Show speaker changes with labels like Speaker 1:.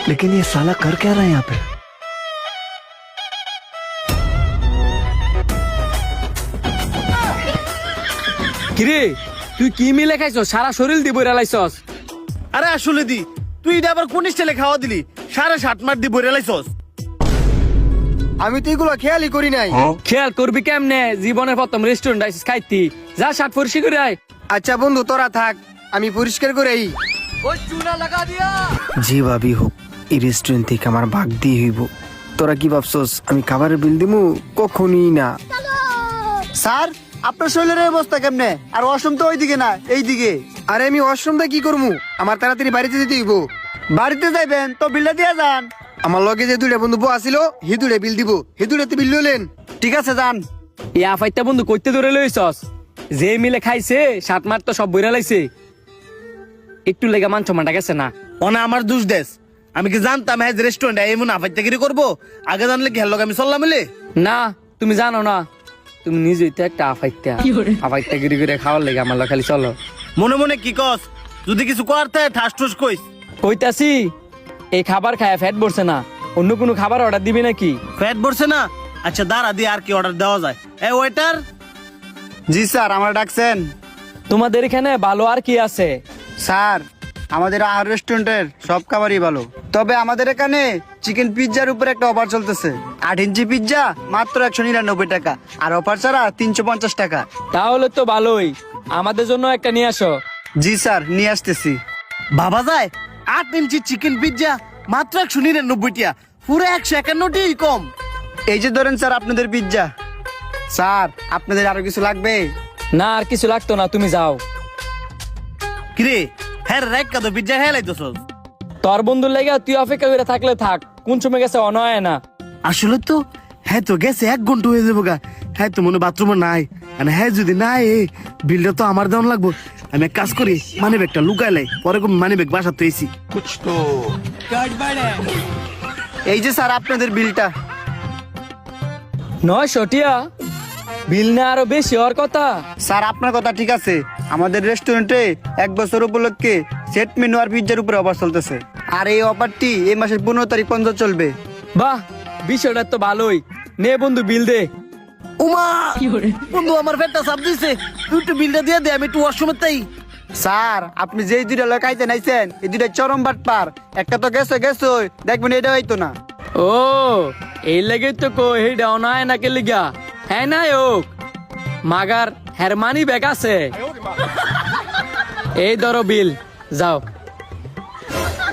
Speaker 1: लेकिन ये साला कर क्या रहा है यहाँ पे?
Speaker 2: কিরে তুই কি মিলে খাইছস? সারা শরীর দি বইরা লাইছস।
Speaker 3: আরে আসলে দি তুই এটা আবার কোন স্টাইলে খাওয়া দিলি? 7.5 মার দি বইরে লাইছস।
Speaker 4: আমি তো এগুলো খেয়ালই করি নাই।
Speaker 2: খেয়াল করবি কেমনে? জীবনের প্রথম রেস্টুরেন্ট আইছিস খাইতি, যা শার্ট পরিষ্কার করে আয়।
Speaker 4: আচ্ছা বন্ধু তোরা থাক, আমি পরিষ্কার করেই। যে ভাবি হোক এই রেস্টুরেন্ট থেকে আমার ভাগ দিয়ে হইব। তোরা কি ভাবছস আমি খাবারের বিল দিমু? কখনই না।
Speaker 5: স্যার আপনার শরীরের অবস্থা কেমনে? আর ওয়াশরুম তো ওইদিকে না এইদিকে।
Speaker 4: আরে আমি ওয়াশরুমটা কি করবো? আমার তাড়াতাড়ি বাড়িতে যেতে হইব।
Speaker 5: বাড়িতে যাইবেন তো বিলটা দিয়ে যান।
Speaker 4: আমার লগে যে দুইটা বন্ধু আসিল হিদুরে বিল দিব, হিদুরে বিল লইলেন।
Speaker 5: ঠিক আছে যান।
Speaker 2: ইয়া ফাইটা বন্ধু কইতে ধরে লইছস। যে মিলে খাইছে শার্ট মার তো সব বইরা লাইছে। একটু লেগা মান সম্মানটা গেছে না।
Speaker 3: অনা আমার দোষ দেশ। আমি কি জানতাম হ্যাঁ রেস্টুরেন্টে এমন আফাইতাগিরি করবো? আগে জানলে কি হেলো আমি চললাম মিলে।
Speaker 2: না তুমি জানো না, তুমি নিজেই তো একটা আফাইতা গিরি করে খাওয়ার লেগে আমার লগে খালি চলো।
Speaker 3: মনে মনে কি কস? যদি কিছু করতে ঠাস ঠুস কইস।
Speaker 2: কইতাছি এই খাবার খায় ফ্যাট বসছে না, অন্য কোনো খাবার অর্ডার দিবি নাকি?
Speaker 3: ফ্যাট বসছে না? আচ্ছা দাঁড়া দিয়ে আর কি অর্ডার দেওয়া যায়। এ ওয়েটার।
Speaker 5: জি স্যার আমার ডাকছেন।
Speaker 2: তোমাদের এখানে ভালো আর কি আছে?
Speaker 5: স্যার আমাদের আহার রেস্টুরেন্টের সব খাবারই ভালো, তবে আমাদের এখানে চিকেন পিৎজার উপর একটা অফার চলতেছে। 8 ইঞ্চি পিৎজা মাত্র 199 টাকা, আর অফার ছাড়া 350 টাকা।
Speaker 2: তাহলে তো ভালোই, আমাদের জন্য একটা নিয়ে আসো।
Speaker 5: জি স্যার নিয়ে আসতেছি।
Speaker 3: ভাবা যায় 8 ইঞ্চি চিকেন পিৎজা মাত্র 199 টাকা, পুরো 151 কম।
Speaker 5: এই যে ধরেন স্যার আপনাদের পিৎজা। স্যার আপনাদের আরো কিছু লাগবে?
Speaker 2: না আর কিছু লাগতো না, তুমি যাও।
Speaker 3: কিরে হ্যাঁ রাইট কাদো পিৎজা হ্যাঁ লাইতেছস।
Speaker 2: তোর বন্ধুর লেগে তুই অপেক্ষা করে থাকলে থাক, কোন সময় গেছে অনয় না।
Speaker 3: আসলে তো হ্যাঁ তো গেছে 1 ঘন্টা হয়ে যাবো গা। হ্যাঁ তো মনে বাথরুমে নাই। মানে হ্যাঁ যদি নাই বিলটা তো আমার দেওয়ান লাগবো। আমি এক কাজ করি মানি ব্যাগটা লুকাই লাই, পরে মানি ব্যাগ বাসা তো এসি।
Speaker 5: এই যে স্যার আপনাদের বিলটা।
Speaker 2: 900 টিয়া বিল না আরো বেশি হওয়ার কথা।
Speaker 5: স্যার আপনার কথা ঠিক আছে, আমাদের রেস্টুরেন্টে 1 বছর উপলক্ষে সেট মেনু আর পিৎজার উপরে অফার চলতেছে। আর এই অফারটি এই মাসের 15 তারিখ পর্যন্ত চলবে।
Speaker 2: বাহ, বিষয়টা তো ভালোই। নে বন্ধু বিল দে।
Speaker 3: উমা বন্ধু আমার পেটটা চাপ দিছে। তুই একটু বিলটা দিয়ে দে, আমি একটু ওয়াশরুমে তাই।
Speaker 5: স্যার আপনি যেই দুইটা লোক আইতে নাইছেন এই দুইটা চরম বাটপার। একটা তো গেছে দেখবেন এটা হইতো না।
Speaker 2: ও এই লেগে তো কো হেডা অনায় না কে লিগা। হ্যাঁ না হোক মাগার হেরমানি ব্যাগ আছে। এই ধরো বিল, যাও।